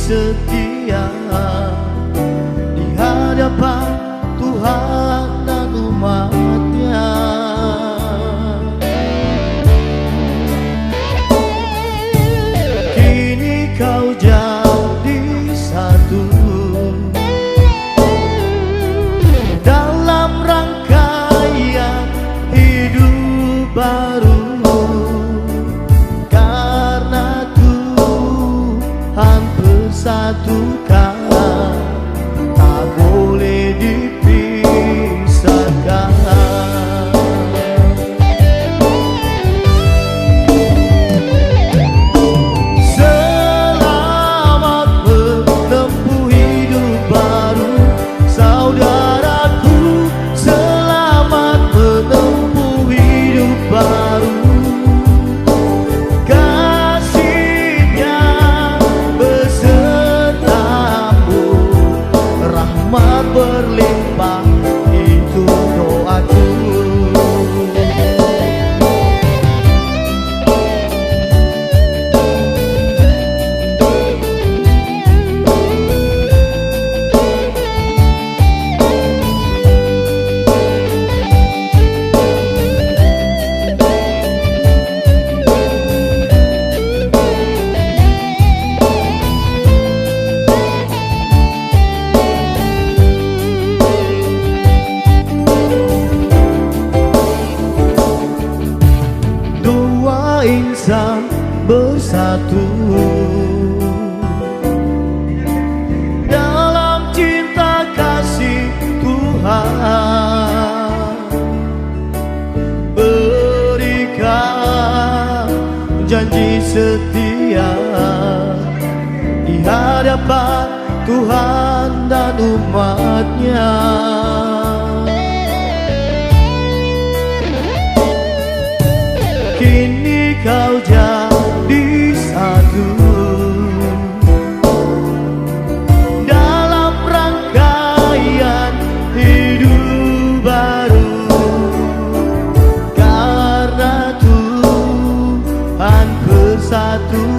setia di hadapan Tuhan dan umat-Nya. Kini kau jadi satu dalam rangkaian hidup baru, karena Tuhan persatukan, tak boleh dipisahkan. Selamat menempuh hidup baru, saudaraku. Selamat menempuh hidup baru. Kasih-Nya besertamu, rahmat berlimpah, itu doaku. Dua insan bersatu dalam cinta kasih Tuhan, berikan janji setia di hadapan Tuhan dan umat-Nya. Kini kau jadi satu dalam rangkaian hidup baru, karena Tuhan persatukan,